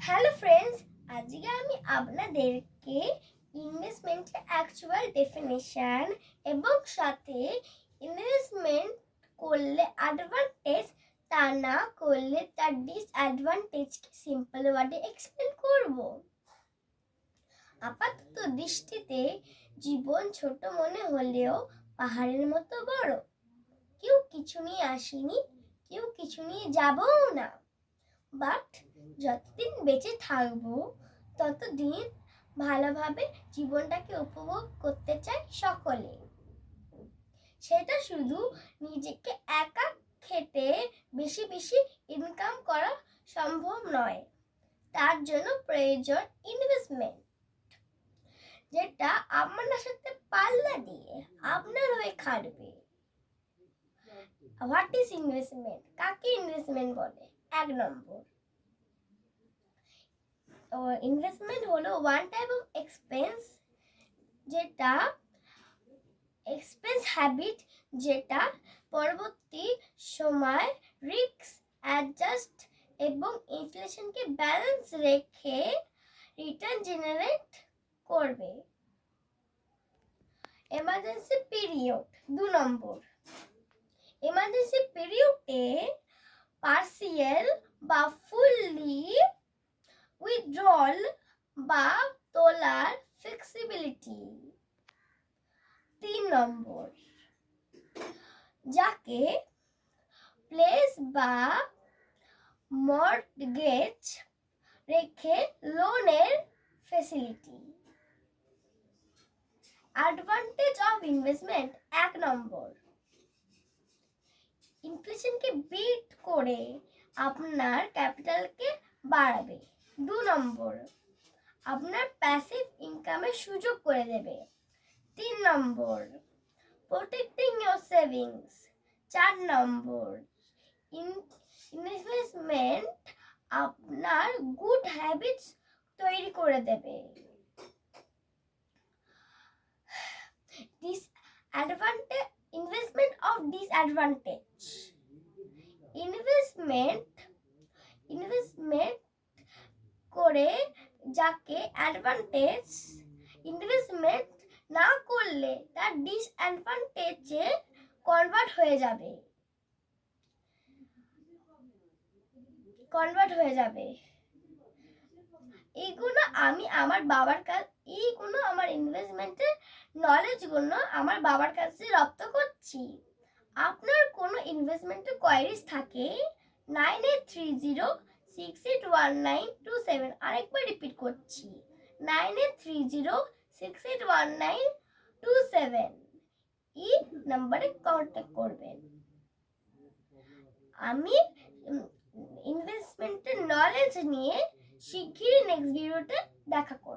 Hello friends, আজকে আমি আপনাদেরকে ইনভেস্টমেন্টের অ্যাকচুয়াল ডেফিনেশন এবং সাথে ইনভেস্টমেন্ট করলে অ্যাডভান্টেজ, তা না করলে তার ডিসঅ্যাডভান্টেজকে সিম্পল ওয়ার্ডে এক্সপ্লেন করব। আপাতত দৃষ্টিতে জীবন ছোট মনে হলেও পাহাড়ের মতো বড়। কেউ কিছু নিয়ে আসেনি, কেউ কিছু নিয়ে যাবও না। বাট যতদিন বেঁচে থাকবো ততদিন ভালোভাবে জীবনটাকে উপভোগ করতে চাই সকলে। সেটা শুধু নিজেকে একা খেটে বেশি বেশি ইনকাম করা সম্ভব নয়। তার জন্য প্রয়োজন ইনভেস্টমেন্ট, যেটা আপনার সাথে পাল্লা দিয়ে আপনার হয়ে খাটবে। What is investment? কাকে ইনভেস্টমেন্ট বলে? 1 নম্বর, ইনভেস্টমেন্ট হলো one type of expense habit, যেটা পরবর্তী সময় রিস্ক অ্যাডজাস্ট এবং ইনফ্লেশনকে ব্যালেন্স রেখে রিটার্ন জেনারেট করবে। এমার্জেন্সি পিরিয়ড 2 নম্বর, এমার্জেন্সি পিরিয়ডে পার্সিয়াল বা ফুললি উইথড্রল বা তোলার ফ্লেক্সিবিলিটি। 3 নম্বর, যাকে প্লেস বা মর্টগেজ রেখে লোনের ফ্যাসিলিটি। অ্যাডভান্টেজ অফ ইনভেস্টমেন্ট 1 নম্বর, ইনফ্লেশনকে বিট করে আপনার ক্যাপিটালকে বাড়াবে। 2 নম্বর, আপনার প্যাসিভ ইনকামের সুযোগ করে দেবে। 3 নম্বর, প্রোটেক্টিং ইয়োর সেভিংস। 4 নম্বর, ইনভেস্টমেন্ট আপনার গুড হ্যাবিটস তৈরি করে দেবে। Investment of disadvantage. ইনভেস্টমেন্ট করে যাকে অ্যাডভান্টেজ, ইনভেস্টমেন্ট না করলে তার ডিসঅ্যাডভান্টেজে কনভার্ট হয়ে যাবে। এইগুলো আমি আমার বাবার কাছে, এইগুলো আমার ইনভেস্টমেন্টের নলেজগুলো আমার বাবার কাছে রপ্ত করছি। আপনার কোনো ইনভেস্টমেন্টের কোয়ারিজ থাকে 9830681927, আরেকবার রিপিট করছি 9830681927, এই নাম্বারে কন্ট্যাক্ট করবেন। আমি ইনভেস্টমেন্টের নলেজ নিয়ে শিগগিরই নেক্সট ভিডিওতে দেখা করব।